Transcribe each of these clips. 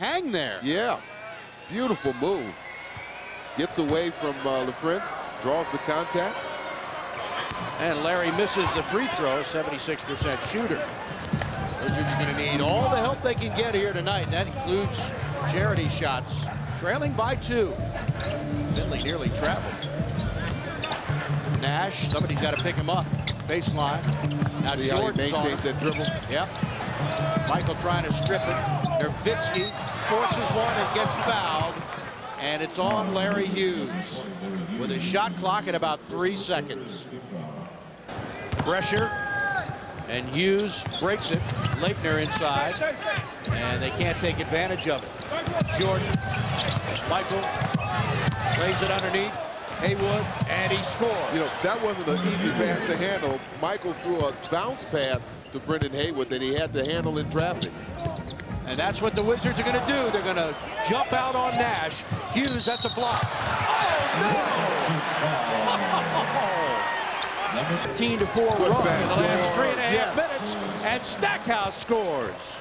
hang there. Yeah, beautiful move. Gets away from LaFrance, draws the contact. And Larry misses the free throw, 76% shooter. Wizards are going to need all the help they can get here tonight, and that includes charity shots. Trailing by 2. Finley nearly traveled. Nash, somebody's got to pick him up. Baseline. Now see how he maintains that dribble? Yep. Michael trying to strip it. Nowitzki forces one and gets fouled. And it's on Larry Hughes with a shot clock at about 3 seconds. Pressure. And Hughes breaks it. Leitner inside. And they can't take advantage of it. Jordan. Michael lays it underneath. Haywood, and he scores. You know, that wasn't an easy pass to handle. Michael threw a bounce pass to Brendan Haywood that he had to handle in traffic. And that's what the Wizards are going to do. They're going to jump out on Nash. Hughes, that's a block. Oh, no! 15-4 run in the last 3.5 minutes, and Stackhouse scores.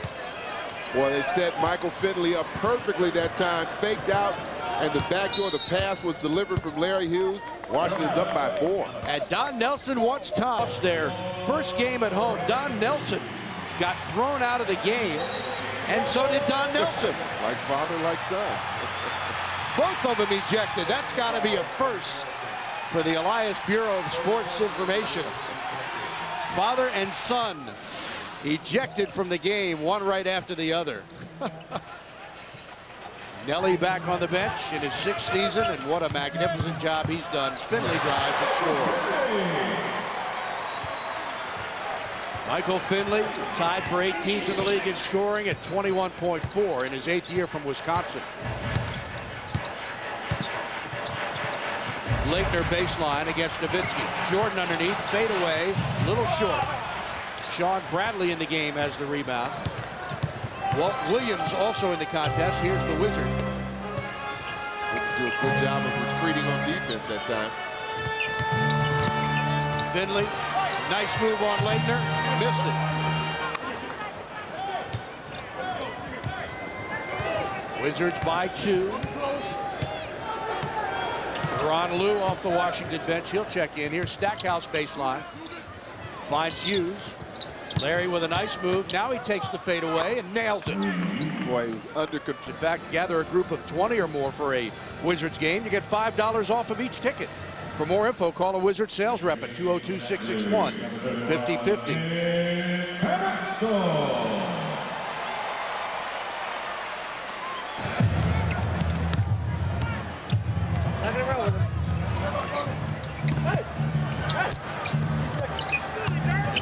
Well, they set Michael Finley up perfectly that time, faked out, and the backdoor, the pass was delivered from Larry Hughes. Washington's up by 4. And Don Nelson wants tops. Their first game at home. Don Nelson got thrown out of the game, and so did Don Nelson. Like father, like son. Both of them ejected. That's got to be a first for the Elias Bureau of Sports Information. Father and son ejected from the game, one right after the other. Nelly back on the bench in his 6th season, and what a magnificent job he's done. Finley drives and scores. Michael Finley tied for 18th in the league in scoring at 21.4 in his 8th year from Wisconsin. Leitner baseline against Nowitzki. Jordan underneath, fade away, little short. Sean Bradley in the game has the rebound. Walt Williams also in the contest. Here's the Wizard. Wizards do a good job of retreating on defense that time. Finley, nice move on Leitner, missed it. Wizards by 2. Ron Lou off the Washington bench. He'll check in. Here's Stackhouse baseline. Finds Hughes. Larry with a nice move. Now he takes the fade away and nails it. Boy, he was under control. In fact, gather a group of 20 or more for a Wizards game. You get $5 off of each ticket. For more info, call a Wizards sales rep at 202-661-5050.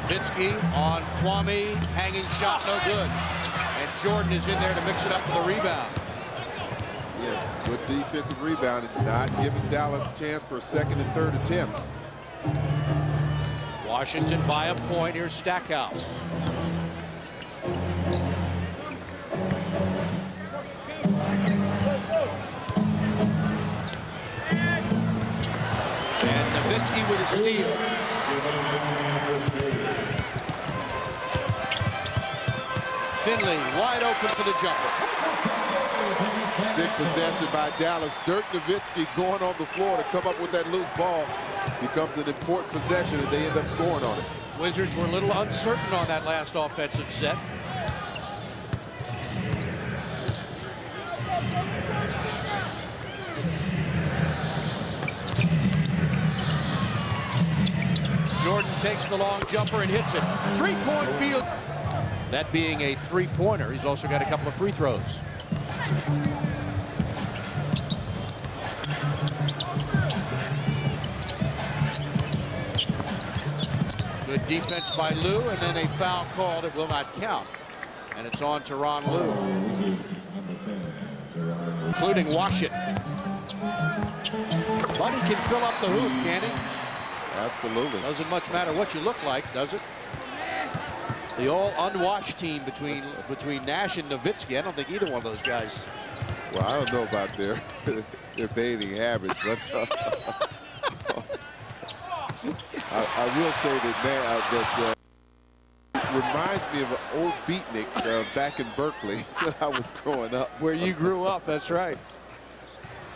Nowitzki on Kwame, hanging shot, no good. And Jordan is in there to mix it up for the rebound. Yeah, good defensive rebound and not giving Dallas a chance for a 2nd and 3rd attempts. Washington by a point. Here's Stackhouse. And Nowitzki with a steal. Finley wide open for the jumper. Big possession by Dallas. Dirk Nowitzki going on the floor to come up with that loose ball. Becomes an important possession, and they end up scoring on it. Wizards were a little uncertain on that last offensive set. Jordan takes the long jumper and hits it. 3-point field. That being a 3-pointer, he's also got a couple of free throws. Good defense by Lou, and then a foul called. It will not count. And it's on to Ron Lou, including Washington. But he can fill up the hoop, can he? Absolutely. Doesn't much matter what you look like, does it? It's the all unwashed team between Nash and Nowitzki. I don't think either one of those guys. Well, I don't know about their bathing habits, but I will say that reminds me of an old beatnik back in Berkeley when I was growing up. Where you grew up, that's right.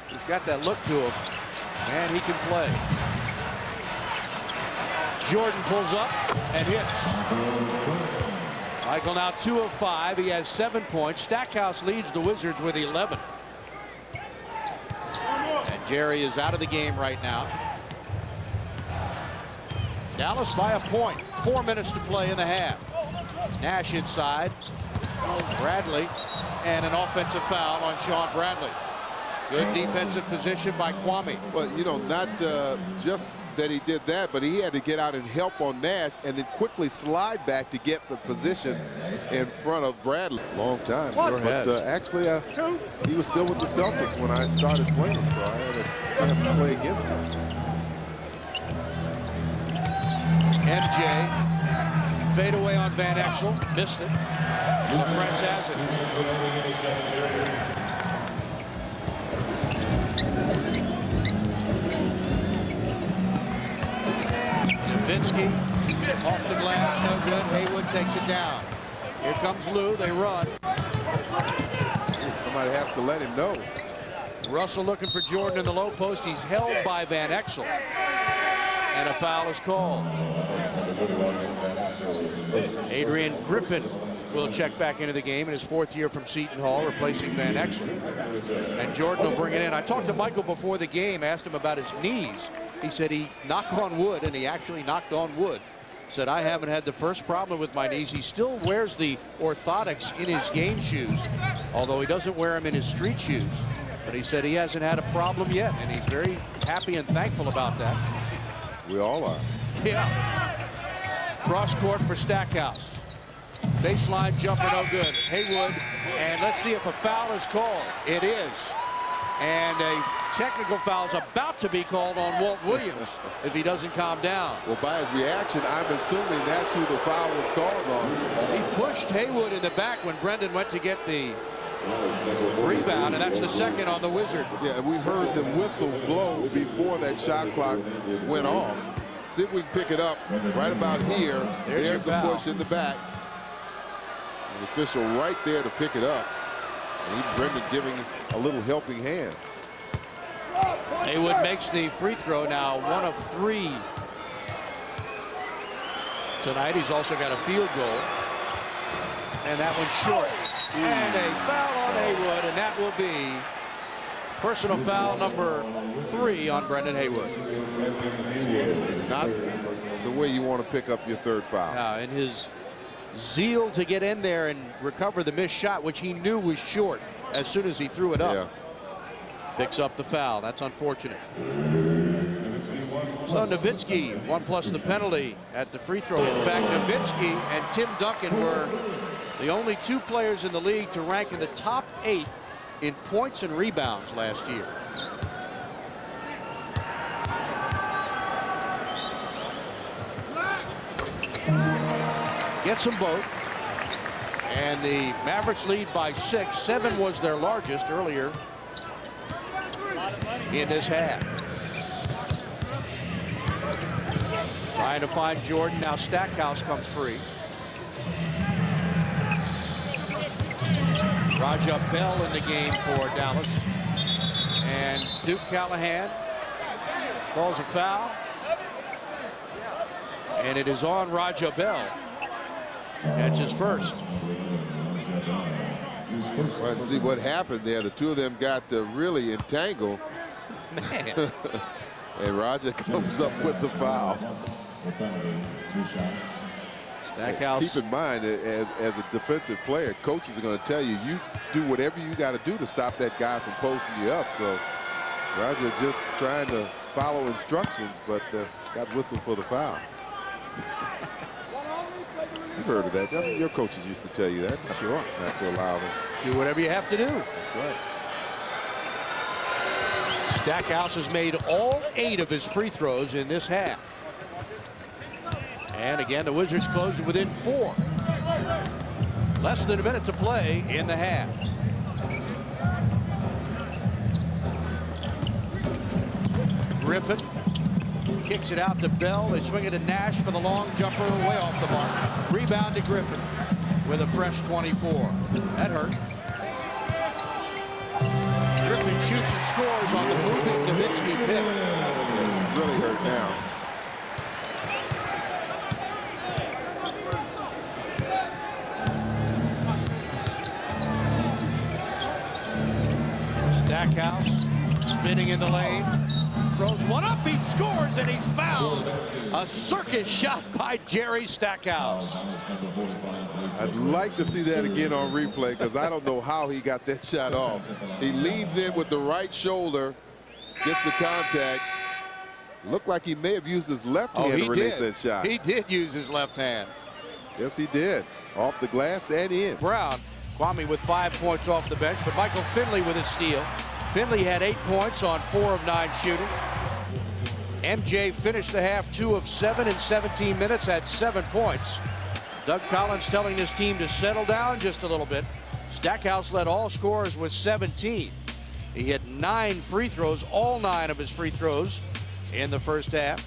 He's got that look to him, and he can play. Jordan pulls up and hits. Michael now 2 of 5. He has 7 points. Stackhouse leads the Wizards with 11. And Jerry is out of the game right now. Dallas by a point. 4 minutes to play in the half. Nash inside. Bradley. And an offensive foul on Sean Bradley. Good defensive position by Kwame. Well, you know, not just that he did that, but he had to get out and help on Nash and then quickly slide back to get the position in front of Bradley. Long time. But actually, he was still with the Celtics when I started playing, so I had a chance to play against him. MJ, fade away on Van Exel, missed it. LaFrance has it. Nowitzki off the glass, no good. Haywood takes it down. Here comes Lou, they run. Somebody has to let him know. Russell looking for Jordan in the low post. He's held by Van Exel. And a foul is called. Adrian Griffin will check back into the game in his 4th year from Seton Hall, replacing Van Exel. And Jordan will bring it in. I talked to Michael before the game, asked him about his knees. He said he knocked on wood, and he actually knocked on wood. Said, I haven't had the first problem with my knees. He still wears the orthotics in his game shoes, although he doesn't wear them in his street shoes. But he said he hasn't had a problem yet, and he's very happy and thankful about that. We all are. Yeah. Cross court for Stackhouse. Baseline jumper, no good. Haywood, and let's see if a foul is called. It is. And a technical foul is about to be called on Walt Williams if he doesn't calm down. Well, by his reaction, I'm assuming that's who the foul was called on. He pushed Haywood in the back when Brendan went to get the rebound, and that's the second on the Wizard. Yeah, we heard the whistle blow before that shot clock went off. See if we can pick it up right about here. There's the push in the back. The official right there to pick it up. And Brendan giving a little helping hand. Haywood makes the free throw now, 1 of 3 tonight. He's also got a field goal. And that one's short. And a foul on Haywood, and that will be personal foul number 3 on Brendan Haywood. Not the way you want to pick up your 3rd foul. In his zeal to get in there and recover the missed shot, which he knew was short as soon as he threw it up. Yeah. Picks up the foul. That's unfortunate. So Nowitzki, 1 plus the penalty at the free throw. In fact, Nowitzki and Tim Duncan were the only 2 players in the league to rank in the top 8 in points and rebounds last year. Gets them both. And the Mavericks lead by 6. 7 was their largest earlier in this half. Trying to find Jordan. Now Stackhouse comes free. Raja Bell in the game for Dallas. And Duke Callahan calls a foul. And it is on Raja Bell. That's his first. Right, see what happened there. The 2 of them got really entangled. Man. And Raja comes up with the foul. Stackhouse. Keep in mind, as a defensive player, coaches are going to tell you, you do whatever you got to do to stop that guy from posting you up. So Raja just trying to follow instructions, but got whistled for the foul. You've heard of that. I mean, your coaches used to tell you that. Sure. Not to allow them. Do whatever you have to do. That's right. Stackhouse has made all 8 of his free throws in this half. And again, the Wizards closed it within 4. Less than a minute to play in the half. Griffin kicks it out to Bell. They swing it to Nash for the long jumper, way off the mark. Rebound to Griffin with a fresh 24. That hurt. Griffin shoots and scores on the moving Nowitzki pick. Yeah, really hurt now. Stackhouse spinning in the lane. Throws one up, he scores, and he's fouled. A circus shot by Jerry Stackhouse. I'd like to see that again on replay because I don't know how he got that shot off. He leans in with the right shoulder, gets the contact. Looked like he may have used his left hand to release that shot. He did use his left hand. Yes, he did. Off the glass and in. Brown, Kwame with 5 points off the bench, but Michael Finley with a steal. Finley had 8 points on 4 of 9 shooting. MJ finished the half 2 of 7 in 17 minutes, had 7 points. Doug Collins telling his team to settle down just a little bit. Stackhouse led all scorers with 17. He had 9 free throws, all 9 of his free throws in the first half.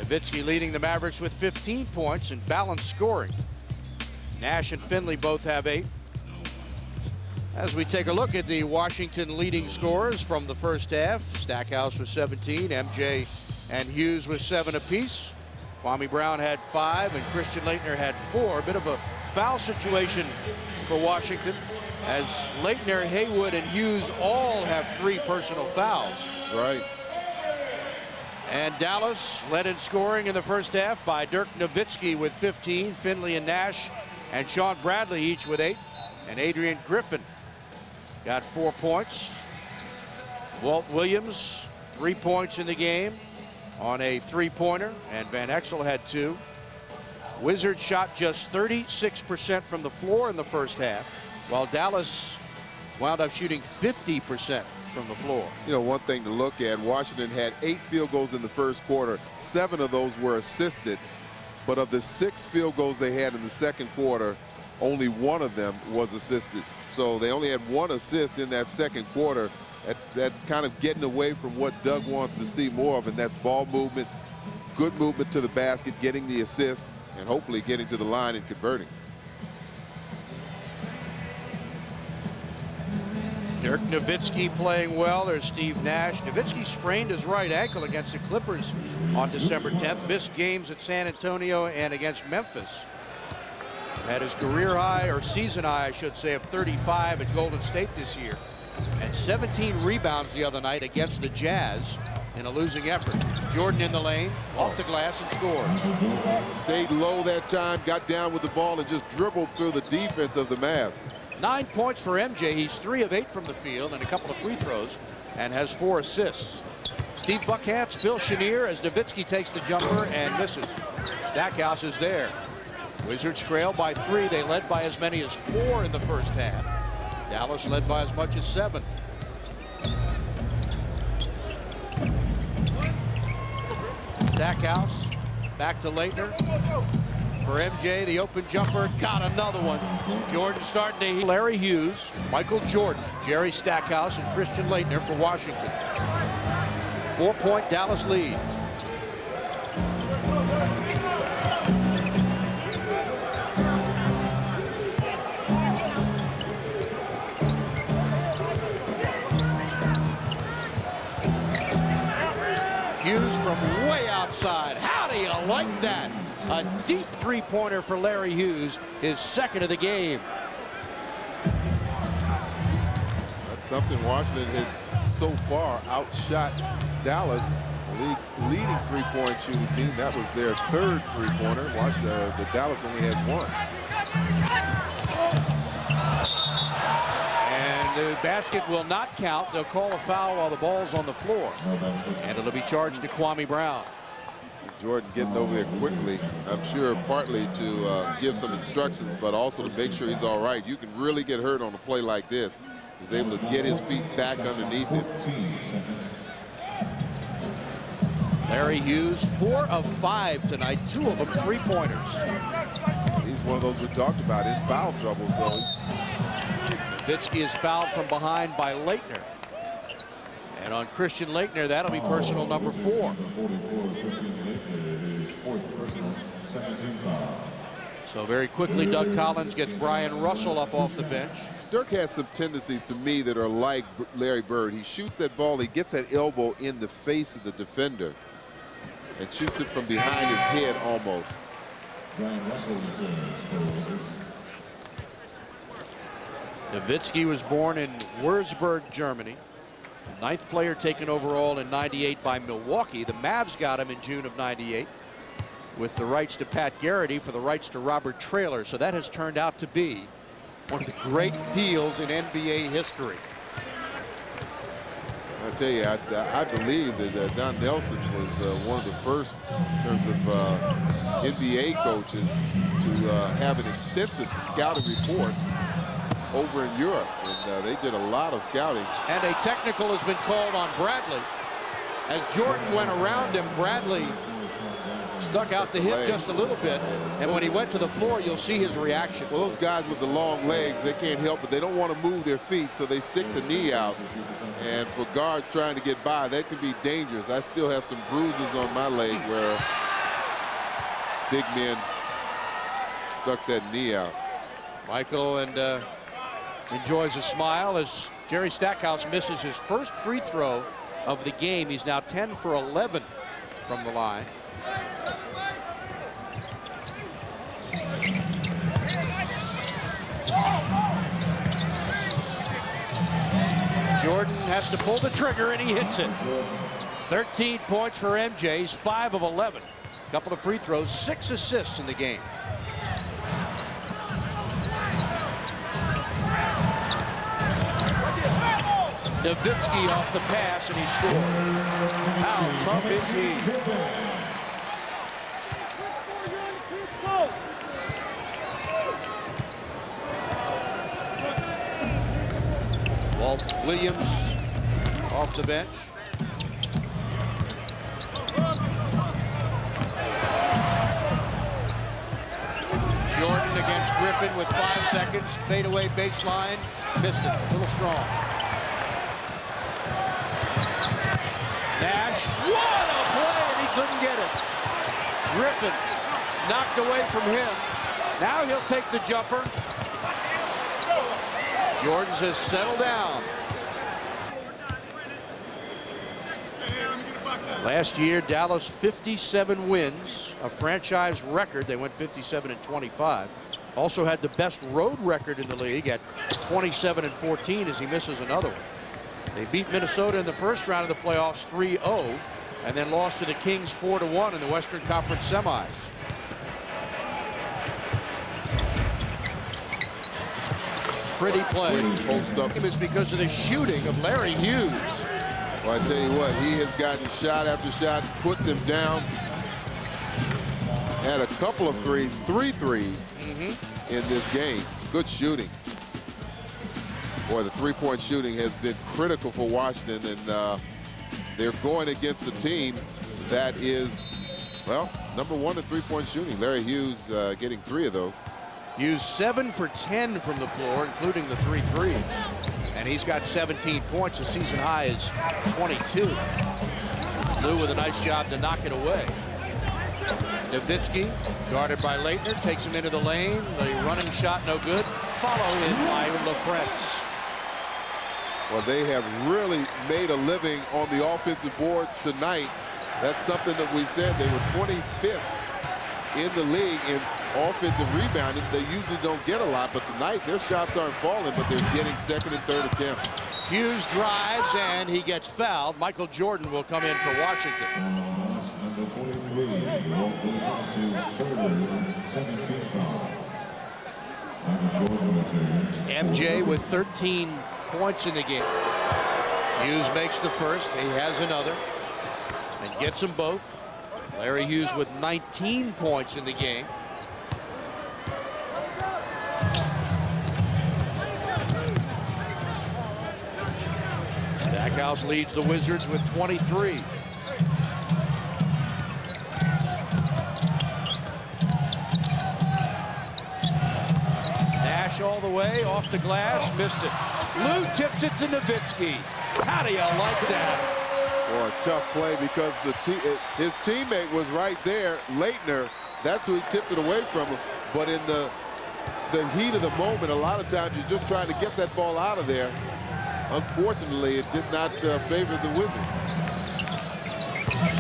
Nowitzki leading the Mavericks with 15 points and balanced scoring. Nash and Finley both have 8. As we take a look at the Washington leading scorers from the first half, Stackhouse with 17, MJ and Hughes with 7 apiece. Kwame Brown had 5 and Christian Laettner had 4. A bit of a foul situation for Washington as Laettner, Haywood, and Hughes all have 3 personal fouls. Right. And Dallas led in scoring in the first half by Dirk Nowitzki with 15, Finley and Nash and Sean Bradley each with 8, and Adrian Griffin got 4 points. Walt Williams, 3 points in the game on a 3-pointer, and Van Exel had 2. Wizards shot just 36% from the floor in the first half, while Dallas wound up shooting 50% from the floor. You know, one thing to look at, Washington had 8 field goals in the first quarter. 7 of those were assisted, but of the 6 field goals they had in the second quarter, only 1 of them was assisted. So they only had 1 assist in that second quarter. That's kind of getting away from what Doug wants to see more of, and that's ball movement, good movement to the basket, getting the assist, and hopefully getting to the line and converting. Dirk Nowitzki playing well. There's Steve Nash. Nowitzki sprained his right ankle against the Clippers on December 10th. Missed games at San Antonio and against Memphis. Had his career high, or season high, I should say, of 35 at Golden State this year. And 17 rebounds the other night against the Jazz in a losing effort. Jordan in the lane, off the glass, and scores. Stayed low that time, got down with the ball, and just dribbled through the defense of the Mavs. 9 points for MJ. He's 3 of 8 from the field and a couple of free throws, and has 4 assists. Steve Buckhantz, Phil Chenier as Nowitzki takes the jumper and misses. Stackhouse is there. Wizards trail by 3. They led by as many as 4 in the first half. Dallas led by as much as 7. Stackhouse back to Laettner. For MJ, the open jumper, got another one. Jordan starting to heat. Larry Hughes, Michael Jordan, Jerry Stackhouse, and Christian Laettner for Washington. 4-point Dallas lead. Hughes from way outside. How do you like that? A deep 3-pointer for Larry Hughes, his 2nd of the game. That's something Washington has so far outshot Dallas, the league's leading 3-point shooting team. That was their 3rd 3-pointer. The Dallas only has 1. And the basket will not count. They'll call a foul while the ball's on the floor. And it'll be charged to Kwame Brown. Jordan getting over there quickly, I'm sure partly to give some instructions, but also to make sure he's all right. You can really get hurt on a play like this. He was able to get his feet back underneath him. Larry Hughes, 4 of 5 tonight, 2 of them 3-pointers. He's one of those we talked about in foul trouble. So Nowitzki is fouled from behind by Laettner. And on Christian Laettner, that'll be personal number 4. So very quickly, Doug Collins gets Brian Russell up off the bench. Dirk has some tendencies to me that are like Larry Bird. He shoots that ball, he gets that elbow in the face of the defender and shoots it from behind his head almost. Nowitzki was born in Würzburg, Germany. 9th player taken overall in '98 by Milwaukee. The Mavs got him in June of '98 with the rights to Pat Garrity for the rights to Robert Traylor. So that has turned out to be one of the great deals in NBA history. I tell you, I believe that Don Nelson was one of the first in terms of NBA coaches to have an extensive scouting report over in Europe, and they did a lot of scouting. And a technical has been called on Bradley. As Jordan went around him, Bradley stuck out the hip just a little bit, and when he went to the floor, you'll see his reaction. Well, those guys with the long legs, they can't help it. They don't want to move their feet, so they stick the knee out. And for guards trying to get by, that can be dangerous. I still have some bruises on my leg where big men stuck that knee out. Michael enjoys a smile as Jerry Stackhouse misses his first free throw of the game. He's now 10 for 11 from the line. Jordan has to pull the trigger, and he hits it. 13 points for MJ. He's 5 of 11. Couple of free throws, 6 assists in the game. Nowitzki off the pass, and he scores. How tough is he? Walt Williams off the bench. Jordan against Griffin with 5 seconds. Fadeaway baseline. Missed it. A little strong. Nash. What a play, and he couldn't get it. Griffin knocked away from him. Now he'll take the jumper. Jordan says settle down. Last year, Dallas 57 wins, a franchise record. They went 57-25. Also had the best road record in the league at 27-14 as he misses another one. They beat Minnesota in the first round of the playoffs 3-0 and then lost to the Kings 4-1 in the Western Conference semis. Pretty play. Post up. It's because of the shooting of Larry Hughes. Well, I tell you what, he has gotten shot after shot, put them down. Had a couple of threes, 3 threes in this game. Good shooting. Boy, the three-point shooting has been critical for Washington, and they're going against a team that is, well, #1 in three-point shooting. Larry Hughes getting 3 of those. Hughes 7 for 10 from the floor, including the 3 threes. And he's got 17 points. The season high is 22. Lou with a nice job to knock it away. Nowitzki, guarded by Laettner, takes him into the lane. The running shot no good. Followed by LaFrentz. Well, they have really made a living on the offensive boards tonight. That's something that we said. They were 25th in the league in offensive rebounding. They usually don't get a lot, but tonight their shots aren't falling, but they're getting second and third attempts. Hughes drives, and he gets fouled. Michael Jordan will come in for Washington. MJ with 13 points in the game. Hughes makes the first. He has another and gets them both. Larry Hughes with 19 points in the game. Stackhouse leads the Wizards with 23. Nash all the way, off the glass, missed it. Lou tips it to Nowitzki. How do you like that? Or a tough play because his teammate was right there, Leitner. That's who he tipped it away from him. But in the heat of the moment, a lot of times you're just trying to get that ball out of there. Unfortunately, it did not favor the Wizards.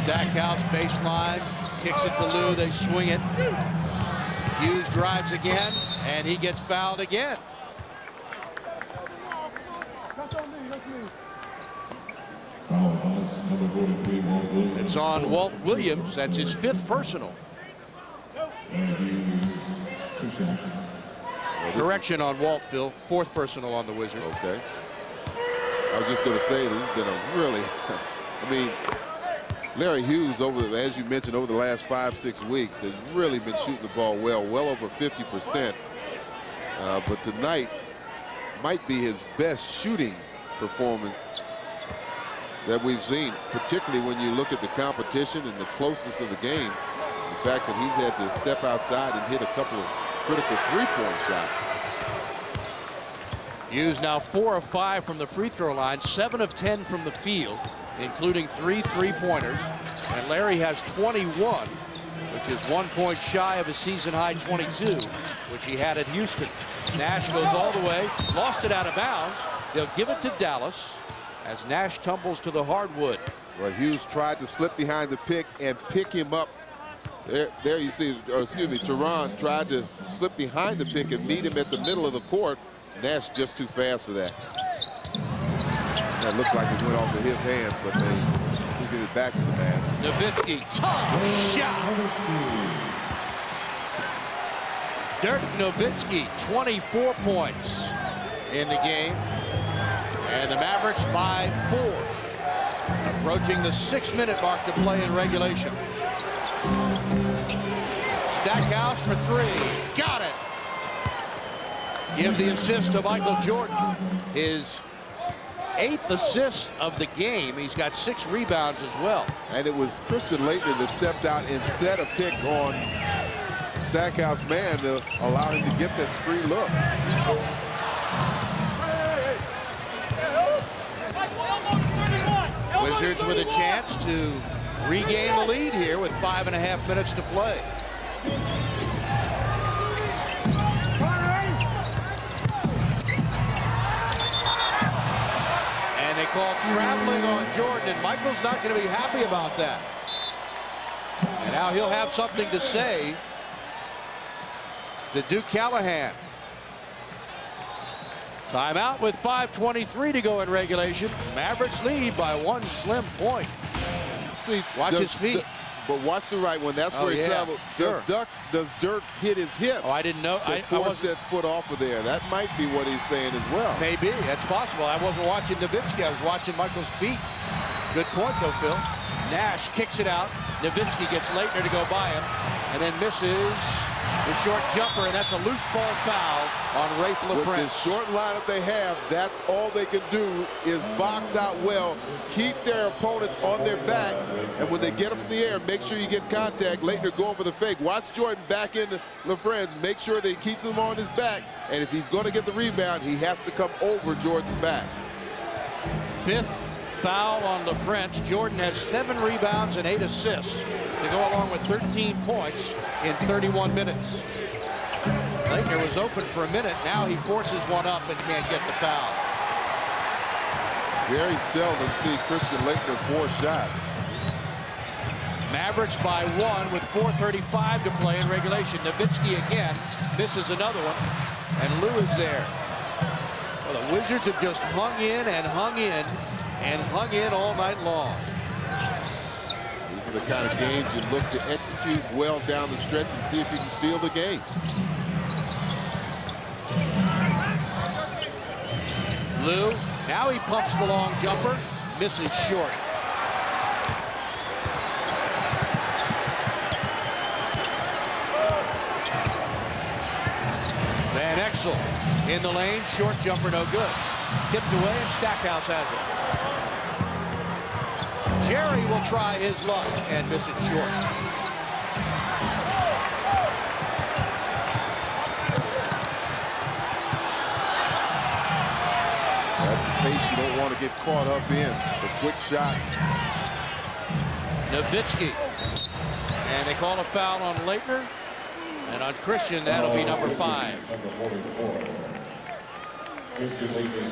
Stackhouse baseline, kicks it to Lou, they swing it. Hughes drives again, and he gets fouled again. It's on Walt Williams. That's his 5th personal. Correction on Walt, Phil. 4th personal on the Wizard. Okay. I was just going to say, this has been a really, I mean, Larry Hughes, as you mentioned, over the last 5-6 weeks, has really been shooting the ball well over 50%. But tonight might be his best shooting performance that we've seen, particularly when you look at the competition and the closeness of the game. The fact that he's had to step outside and hit a couple of critical three-point shots. Hughes now 4 of 5 from the free throw line, 7 of 10 from the field, including 3 3-pointers. And Larry has 21, which is 1 point shy of a season-high 22, which he had at Houston. Nash goes all the way, lost it out of bounds. They'll give it to Dallas as Nash tumbles to the hardwood. Well, Hughes tried to slip behind the pick and pick him up. There you see, or excuse me, Tehran tried to slip behind the pick and meet him at the middle of the court. Nash just too fast for that. That looked like it went off of his hands, but they give it back to the Mavs. Nowitzki, tough shot. Dirk Nowitzki, 24 points in the game. And the Mavericks by 4. Approaching the 6-minute mark to play in regulation. Stackhouse for 3. Got it. Give the assist to Michael Jordan. His 8th assist of the game. He's got 6 rebounds as well. And it was Christian Laettner that stepped out and set a pick on Stackhouse man to allow him to get that free look. Wizards with a chance to regain the lead here with 5.5 minutes to play. And they call traveling on Jordan, and Michael's not going to be happy about that. And now he'll have something to say to Duke Callahan. Timeout with 5:23 to go in regulation. Mavericks lead by 1 slim point. See, watch his feet. But watch the right one. That's where he traveled. Does Dirk hit his hip? Oh, I didn't know. I forced that foot off of there. That might be what he's saying as well. Maybe. That's possible. I wasn't watching Nowitzki. I was watching Michael's feet. Good point, though, Phil. Nash kicks it out. Nowitzki gets Laettner to go by him and then misses the short jumper, and that's a loose ball foul on Rafe LaFrance. With the short lineup they have, that's all they can do is box out well, keep their opponents on their back, and when they get up in the air, make sure you get contact. Laettner going for the fake. Watch Jordan back into LaFrance. Make sure that he keeps him on his back, and if he's going to get the rebound, he has to come over Jordan's back. 5th foul on LaFrance. Jordan has 7 rebounds and 8 assists to go along with 13 points in 31 minutes. Laettner was open for a minute. Now he forces one up and can't get the foul. Very seldom see Christian Laettner for a shot. Mavericks by 1 with 4:35 to play in regulation. Nowitzki again misses another one, and Lou is there. Well, the Wizards have just hung in and hung in and hung in all night long. These are the kind of games you look to execute well down the stretch and see if you can steal the game. Lou, now he pumps the long jumper, misses short. Van Exel in the lane, short jumper, no good. Tipped away, and Stackhouse has it. Jerry will try his luck and miss it short. That's a pace you don't want to get caught up in. The quick shots. Nowitzki. And they call a foul on Leitner. And on Christian, that'll be number 5.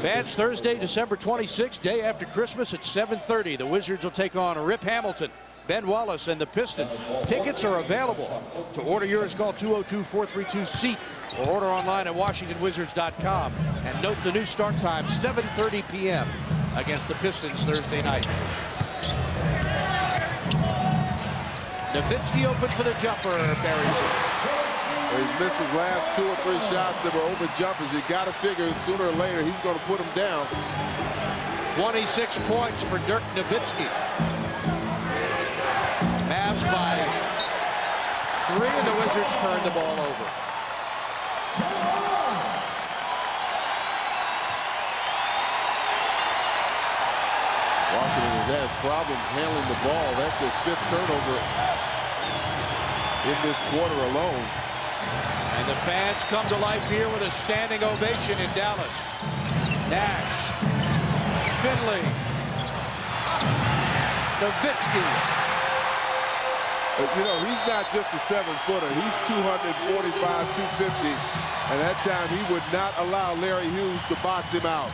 Fans, Thursday, December 26th, day after Christmas at 7:30. The Wizards will take on Rip Hamilton, Ben Wallace, and the Pistons. Tickets are available. To order yours, call 202-432-SEAT or order online at WashingtonWizards.com. And note the new start time, 7:30 p.m. against the Pistons Thursday night. Nowitzki open for the jumper, buries it. He's missed his last 2 or 3 shots that were over jumpers. You got to figure sooner or later he's going to put them down. 26 points for Dirk Nowitzki. Mavs by 3, and the Wizards turn the ball over. Washington has had problems handling the ball. That's their 5th turnover in this quarter alone. And the fans come to life here with a standing ovation in Dallas. Nash, Finley, Nowitzki. But, you know, he's not just a 7-footer. He's 245, 250. And that time he would not allow Larry Hughes to box him out.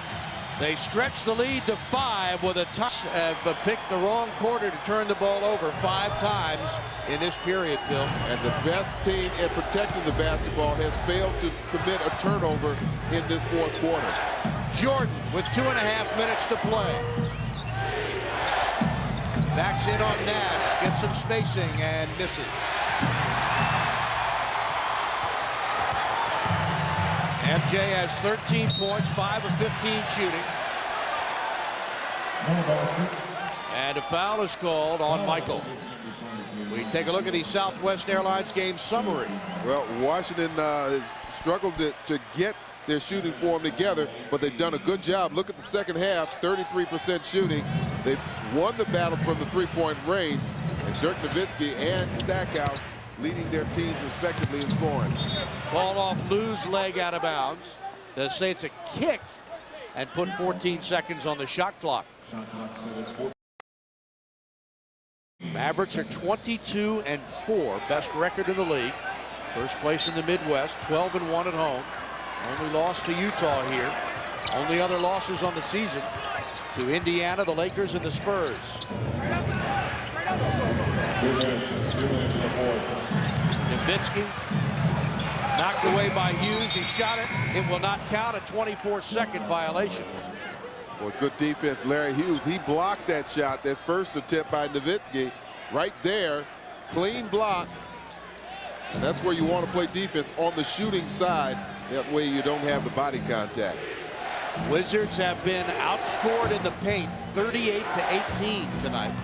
They stretch the lead to 5 with a touch. Have picked the wrong quarter to turn the ball over 5 times in this period, Phil. And the best team in protecting the basketball has failed to commit a turnover in this 4th quarter. Jordan with 2.5 minutes to play. Backs in on Nash, gets some spacing and misses. MJ has 13 points, 5 of 15 shooting. And a foul is called on Michael. We take a look at the Southwest Airlines game summary. Well, Washington has struggled to get their shooting form together, but they've done a good job. Look at the second half, 33% shooting. They've won the battle from the 3-point range, and Dirk Nowitzki and Stackhouse leading their teams respectively in scoring. Ball off Lou's leg out of bounds. They'll say it's a kick and put 14 seconds on the shot clock. Mavericks are 22-4, best record in the league. First place in the Midwest, 12-1 at home. Only loss to Utah here. Only other losses on the season to Indiana, the Lakers, and the Spurs. Nowitzki knocked away by Hughes. He shot it. It will not count. A 24-second violation. Well, good defense, Larry Hughes. He blocked that shot, that first attempt by Nowitzki. Right there, clean block. And that's where you want to play defense, on the shooting side. That way you don't have the body contact. Wizards have been outscored in the paint 38-18 tonight.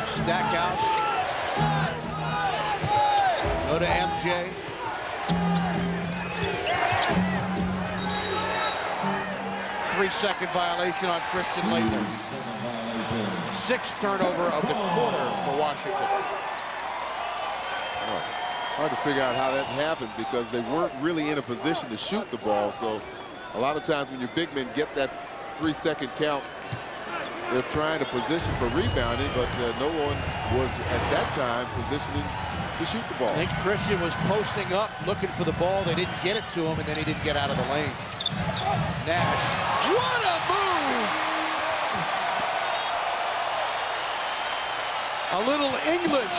Stackhouse. Go to MJ. Three-second violation on Christian Leitner. 6th turnover of the quarter for Washington. Well, hard to figure out how that happened because they weren't really in a position to shoot the ball. So a lot of times when your big men get that 3-second count, they're trying to position for rebounding, but no one was at that time positioning to shoot the ball. I think Christian was posting up, looking for the ball. They didn't get it to him, and then he didn't get out of the lane. Nash. What a move! A little English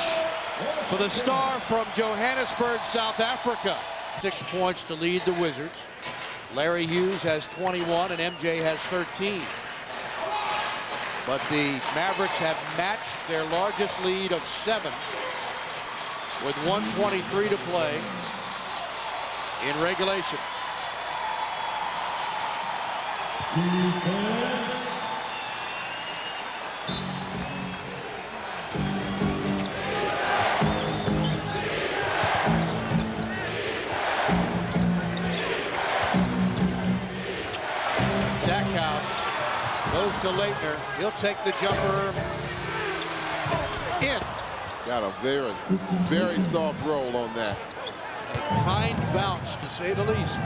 for the star from Johannesburg, South Africa. 6 points to lead the Wizards. Larry Hughes has 21 and MJ has 13. But the Mavericks have matched their largest lead of 7 with 1:23 to play in regulation. Stackhouse goes to Leitner. He'll take the jumper in. Got a very, very soft roll on that. A kind bounce, to say the least.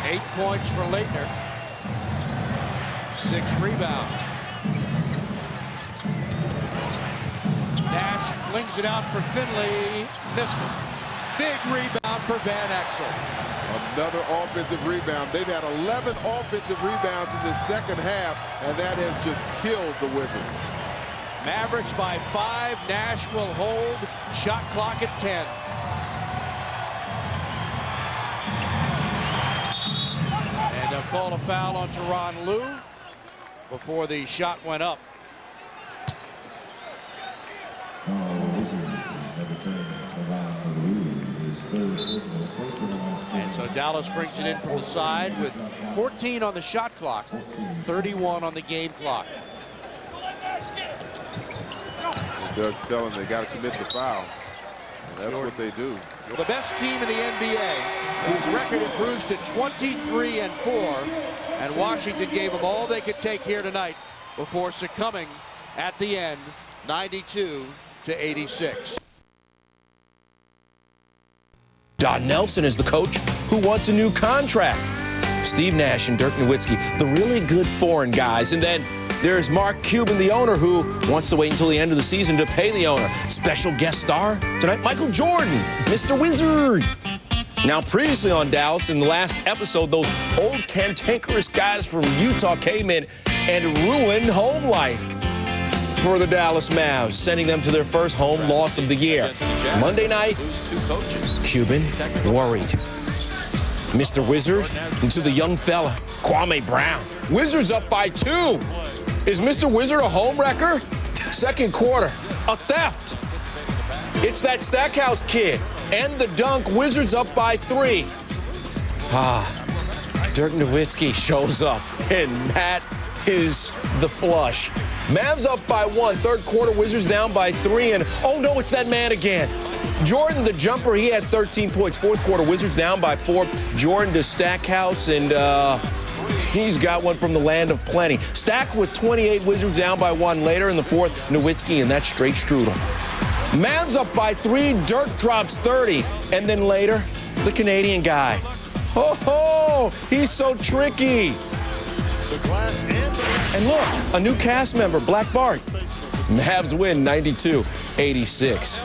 8 points for Leitner. 6 rebounds. Nash flings it out for Finley. Missed it. Big rebound for Van Exel. Another offensive rebound. They've had 11 offensive rebounds in the second half, and that has just killed the Wizards. Mavericks by 5. Nash will hold. Shot clock at 10. And they'll call a foul on Tyronn Lue before the shot went up. And so Dallas brings it in from the side with 14 on the shot clock, 31 on the game clock. Doug's telling them they got to commit the foul. And that's what they do. The best team in the NBA, whose record improves to 23-4, and Washington gave them all they could take here tonight before succumbing at the end, 92-86. Don Nelson is the coach who wants a new contract. Steve Nash and Dirk Nowitzki, the really good foreign guys. And then there's Mark Cuban, the owner, who wants to wait until the end of the season to pay the owner. Special guest star tonight, Michael Jordan, Mr. Wizard. Now, previously on Dallas, in the last episode, those old cantankerous guys from Utah came in and ruined home life for the Dallas Mavs, sending them to their first home loss of the year. Monday night, Cuban worried. Mr. Wizard into the young fella, Kwame Brown. Wizards up by 2. Is Mr. Wizard a home wrecker? Second quarter, a theft. It's that Stackhouse kid. And the dunk, Wizards up by 3. Dirk Nowitzki shows up, and that is the flush. Mavs up by 1, third quarter, Wizards down by 3, and oh no, it's that man again. Jordan, the jumper, he had 13 points. Fourth quarter, Wizards down by 4. Jordan to Stackhouse, and he's got one from the land of plenty. Stack with 28, Wizards down by 1 later in the fourth. Nowitzki, and that's straight strudel. Mavs up by 3, Dirk drops 30, and then later, the Canadian guy. Oh, he's so tricky. And look, a new cast member, Black Bart. Mavs win 92-86.